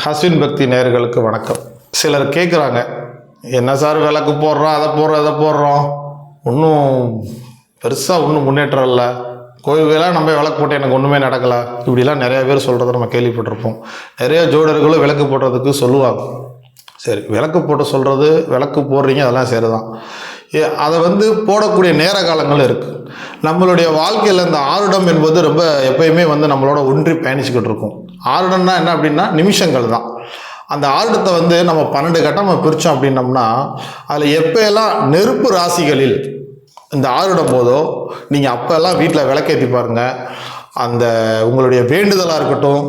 அஸ்வின் பக்தி நேயர்களுக்கு வணக்கம். சிலர் கேட்குறாங்க, என்ன சார் விளக்கு போடுறோம், அதை போடுறோம், ஒன்றும் பெருசாக ஒன்றும் முன்னேற்றம் இல்லை, கோயில்களாக நம்ம விளக்கு போட்டு எனக்கு ஒன்றுமே நடக்கலை, இப்படிலாம் நிறையா பேர் சொல்கிறத நம்ம கேள்விப்பட்டிருப்போம். நிறைய ஜோடர்களும் விளக்கு போடுறதுக்கு சொல்லுவாங்க. சரி, விளக்கு போட்டு சொல்கிறது, விளக்கு போடுறீங்க, அதெல்லாம் சரிதான். அதை போடக்கூடிய நேர காலங்கள் இருக்குது. நம்மளுடைய வாழ்க்கையில் இந்த ஆருடம் என்பது ரொம்ப எப்பயுமே நம்மளோட ஒன்றி பயணிச்சுக்கிட்டு இருக்கும். ஆருடம்னா என்ன அப்படின்னா நிமிஷங்கள் தான். அந்த ஆருடத்தை நம்ம 12 கட்டமாக பிரித்தோம் அப்படின்னம்னா அதில் எப்போயெல்லாம் நெருப்பு ராசிகளில் இந்த ஆருடம் போதோ நீங்கள் அப்போல்லாம் வீட்டில் விளக்கேற்றி பாருங்கள். அந்த உங்களுடைய வேண்டுதலாக இருக்கட்டும்,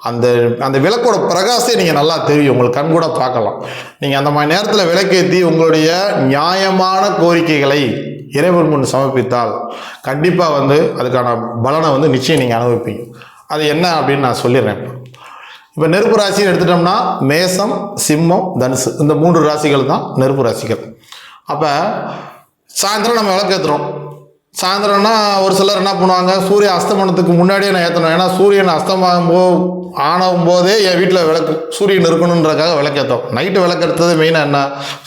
அந்த அந்த விளக்கோட பிரகாசத்தை நீங்கள் நல்லா தெரியும், உங்களுக்கு கண் கூட பார்க்கலாம். நீங்கள் அந்த மாதிரி நேரத்தில் விளக்கேற்றி உங்களுடைய நியாயமான கோரிக்கைகளை இறைவன் முன் சமர்ப்பித்தால் கண்டிப்பாக அதுக்கான பலனை நிச்சயம் நீங்கள் அனுபவிப்பீங்க. அது என்ன அப்படின்னு நான் சொல்லிடுறேன். இப்போ நெருப்பு ராசின்னு எடுத்துட்டோம்னா மேசம், சிம்மம், தனுசு, இந்த 3 ராசிகள் தான் நெருப்பு ராசிகள். அப்போ சாயந்தரம் நம்ம விளக்கேற்றுறோம். சாயந்தரம்னா ஒரு சிலர் என்ன பண்ணுவாங்க, சூரிய அஸ்தமனத்துக்கு முன்னாடியே நான் ஏற்றணும். ஏன்னா சூரியன் ஆனும் போதே என் வீட்டில் விளக்கு சூரியன் இருக்கணுன்றக்காக விளக்கேற்றோம். நைட்டு விளக்கெடுத்தது மெயினாக என்ன,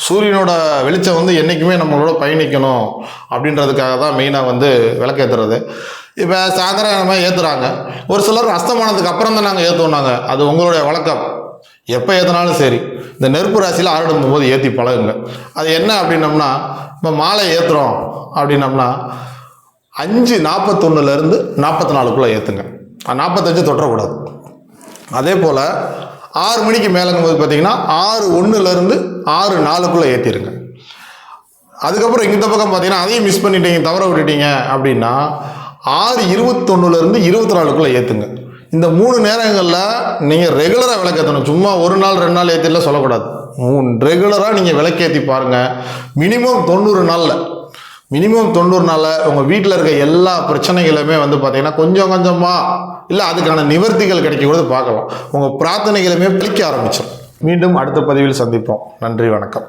சூரியனோட வெளிச்சம் என்றைக்குமே நம்மளோட பயணிக்கணும் அப்படின்றதுக்காக தான் மெயினாக விளக்கேற்றுறது. இப்போ சாயந்தரம் நம்ம ஏற்றுறாங்க. ஒரு சிலர் அஸ்தமானத்துக்கு அப்புறம் தான் நாங்கள் ஏற்றுவோனாங்க. அது உங்களுடைய வழக்கம், எப்போ ஏற்றினாலும் சரி. இந்த நெருப்பு ராசியில் ஆரடும் போது ஏற்றி பழகுங்க. அது என்ன அப்படின்னம்னா, இப்போ மாலை ஏற்றுறோம் அப்படின்னம்னா 5:41 44 ஏற்றுங்க. 45 தொட்டக்கூடாது. அதே போல் 6 மணிக்கு மேலங்கும் போது பார்த்தீங்கன்னா 6:01 6:04 ஏற்றிடுங்க. அதுக்கப்புறம் இந்த பக்கம் பார்த்தீங்கன்னா அதையும் மிஸ் பண்ணிட்டீங்க, தவற விட்டுட்டீங்க அப்படின்னா 6:21 24 ஏற்றுங்க. இந்த 3 நேரங்களில் நீங்கள் ரெகுலராக விளக்கேற்றணும். சும்மா ஒரு நாள் 2 நாள் ஏற்றிலாம் சொல்லக்கூடாது. ரெகுலராக நீங்கள் விளக்கேற்றி பாருங்கள். மினிமம் 90 நாளில் உங்கள் வீட்டில் இருக்க எல்லா பிரச்சனைகளுமே பார்த்தீங்கன்னா கொஞ்சம் கொஞ்சமாக இல்லை அதுக்கான நிவர்த்திகள் கிடைக்கிறது பார்க்கலாம். உங்கள் பிரார்த்தனைகளுமே பலிக்க ஆரம்பிச்சிடும். மீண்டும் அடுத்த பதிவில் சந்திப்போம். நன்றி, வணக்கம்.